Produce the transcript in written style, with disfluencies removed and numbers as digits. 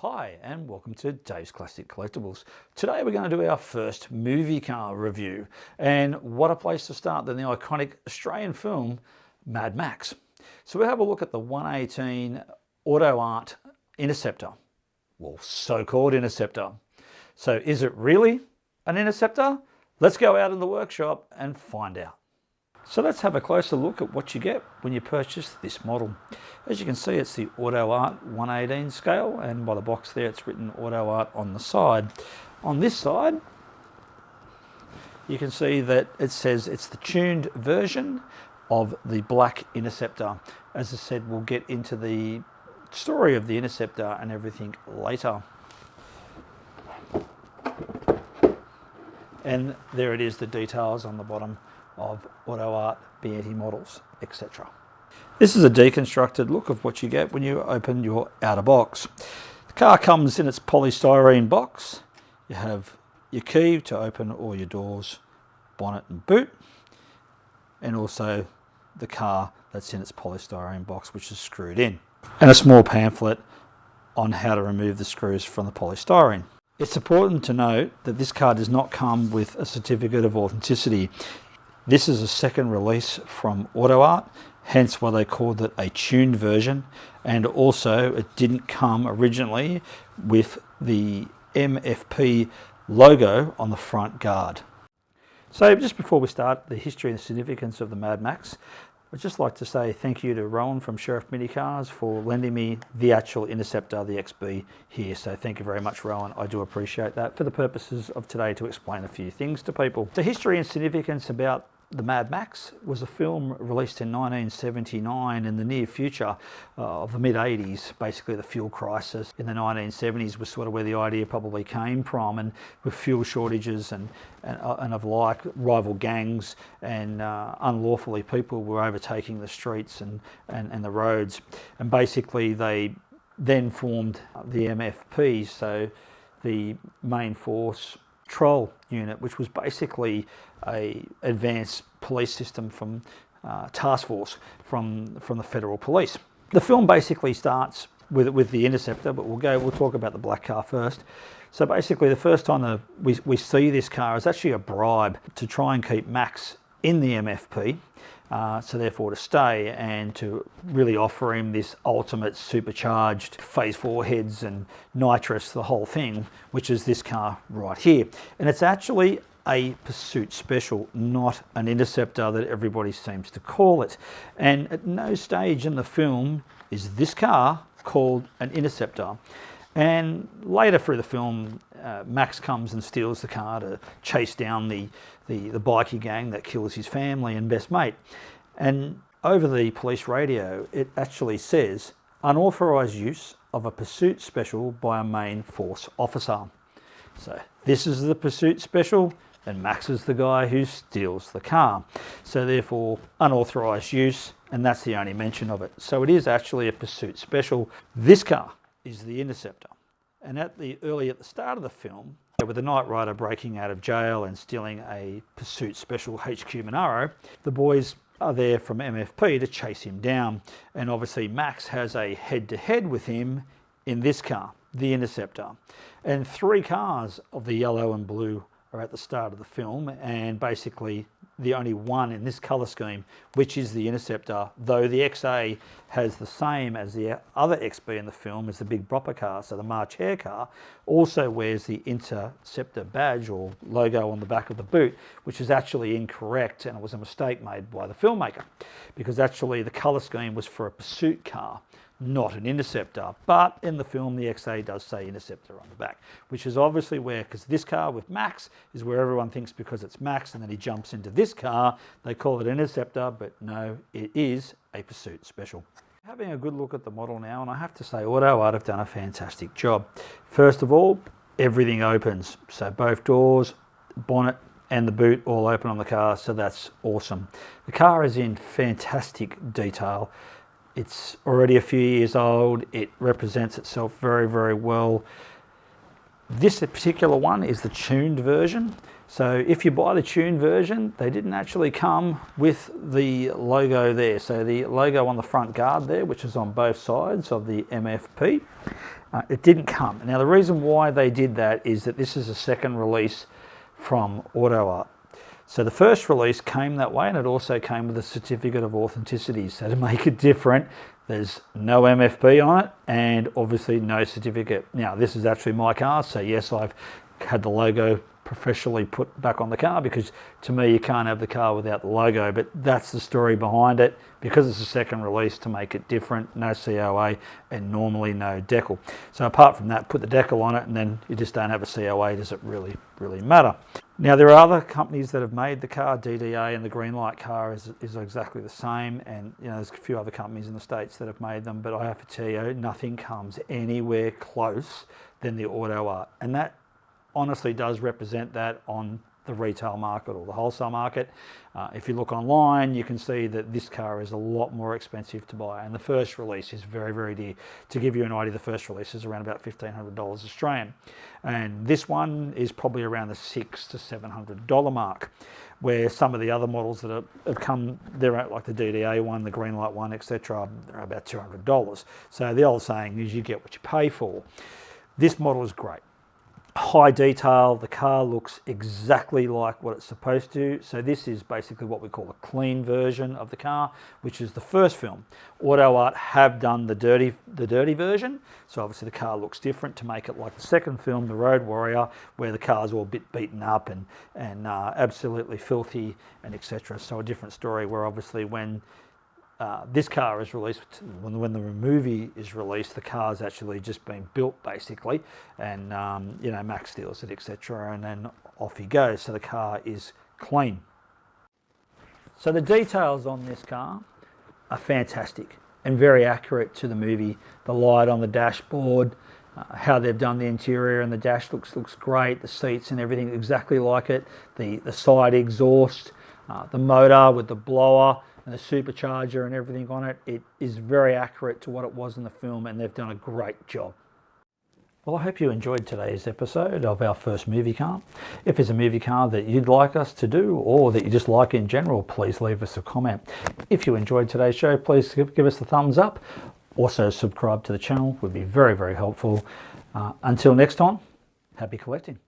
Hi and welcome to Dave's Classic Collectibles. Today we're going to do our first movie car review, and what a place to start than the iconic Australian film Mad Max. So we'll have a look at the 118 Auto Art Interceptor, well, so-called Interceptor. So is it really an Interceptor? Let's go out in the workshop and find out. So let's have a closer look at what you get when you purchase this model. As you can see, it's the Auto Art 118 scale, and by the box there it's written Auto Art on the side. On this side you can see that it says it's the tuned version of the black Interceptor. As I said, we'll get into the story of the Interceptor and everything later. And there it is, the details on the bottom of Auto Art, Bianchi models, etc. This is a deconstructed look of what you get when you open your outer box. The car comes in its polystyrene box. You have your key to open all your doors, bonnet and boot, and also the car that's in its polystyrene box, which is screwed in, and a small pamphlet on how to remove the screws from the polystyrene. It's important to note that this car does not come with a certificate of authenticity. This is a second release from Auto Art, hence why they called it a tuned version, and also it didn't come originally with the MFP logo on the front guard. So just before we start the history and significance of the Mad Max, I'd just like to say thank you to Rowan from Sheriff Minicars for lending me the actual Interceptor, the XB here. So thank you very much, Rowan. I do appreciate that for the purposes of today to explain a few things to people. The history and significance about the Mad Max was a film released in 1979 in the near future of the mid-80s. Basically the fuel crisis in the 1970s was sort of where the idea probably came from, and with fuel shortages and of like rival gangs and unlawfully people were overtaking the streets and the roads, and basically they then formed the MFP, so the Main Force Patrol Unit, which was basically a advanced police system from task force from the federal police. The film basically starts with the Interceptor, but we'll talk about the black car first. So basically the first time we see this car is actually a bribe to try and keep Max in the MFP, so therefore to stay and to really offer him this ultimate supercharged phase 4 heads and nitrous, the whole thing, which is this car right here. And it's actually a Pursuit Special, not an Interceptor that everybody seems to call it. And at no stage in the film is this car called an Interceptor. And later through the film, Max comes and steals the car to chase down the bikie gang that kills his family and best mate. And over the police radio, it actually says, unauthorised use of a Pursuit Special by a Main Force officer. So this is the Pursuit Special, and Max is the guy who steals the car. So therefore, unauthorised use, and that's the only mention of it. So it is actually a Pursuit Special. This car is the Interceptor. And early at the start of the film, with the Knight Rider breaking out of jail and stealing a Pursuit Special HQ Monaro, the boys are there from MFP to chase him down. And obviously Max has a head-to-head with him in this car, the Interceptor. And 3 cars of the yellow and blue are at the start of the film, and basically the only one in this colour scheme, which is the Interceptor, though the XA has the same as the other XB in the film, as the big Bropper car, so the March Hare car, also wears the Interceptor badge or logo on the back of the boot, which is actually incorrect, and it was a mistake made by the filmmaker, because actually the colour scheme was for a Pursuit car, not an Interceptor. But in the film the XA does say Interceptor on the back, which is obviously where, because this car with Max is where everyone thinks because it's Max and then he jumps into this car, they call it Interceptor, but no, it is a Pursuit Special. Having a good look at the model now, and I have to say Auto Art have done a fantastic job. First of all, everything opens, so both doors, bonnet and the boot all open on the car, so that's awesome. The car is in fantastic detail. It's already a few years old. It represents itself very, very well. This particular one is the tuned version. So if you buy the tuned version, they didn't actually come with the logo there. So the logo on the front guard there, which is on both sides of the MFP, it didn't come. Now the reason why they did that is that this is a second release from AutoArt. So the first release came that way, and it also came with a certificate of authenticity. So to make it different, there's no MFP on it and obviously no certificate. Now this is actually my car, so yes, I've had the logo professionally put back on the car, because to me you can't have the car without the logo, but that's the story behind it. Because it's a second release, to make it different, no COA and normally no decal. So apart from that, put the decal on it and then you just don't have a COA. Does it really matter? Now there are other companies that have made the car. DDA and the Greenlight car is exactly the same, and you know there's a few other companies in the States that have made them, but I have to tell you, nothing comes anywhere close than the AutoArt, and that honestly does represent that on the retail market or the wholesale market. If you look online, you can see that this car is a lot more expensive to buy, and the first release is very dear. To give you an idea, the first release is around about $1,500 Australian, and this one is probably around the $600 to $700 mark, where some of the other models that have come, they're at like the DDA one, the Greenlight one, etc., they're about $200. So the old saying is you get what you pay for. This model is great. High detail, the car looks exactly like what it's supposed to. So this is basically what we call a clean version of the car, which is the first film. AutoArt have done the dirty version, so obviously the car looks different to make it like the second film, The Road Warrior, where the car's all a bit beaten up and absolutely filthy and etc. So a different story, where obviously when this car is released, when the movie is released, the car's actually just been built basically, and you know, Max steals it, etc., and then off he goes. So the car is clean. So the details on this car are fantastic and very accurate to the movie. The light on the dashboard, how they've done the interior and the dash looks great. The seats and everything exactly like it. The side exhaust, the motor with the blower and the supercharger and everything on it, it is very accurate to what it was in the film, and they've done a great job. Well, I hope you enjoyed today's episode of our first movie car. If there's a movie car that you'd like us to do, or that you just like in general, please leave us a comment. If you enjoyed today's show, please give us a thumbs up. Also subscribe to the channel, would be very helpful. Until next time, happy collecting.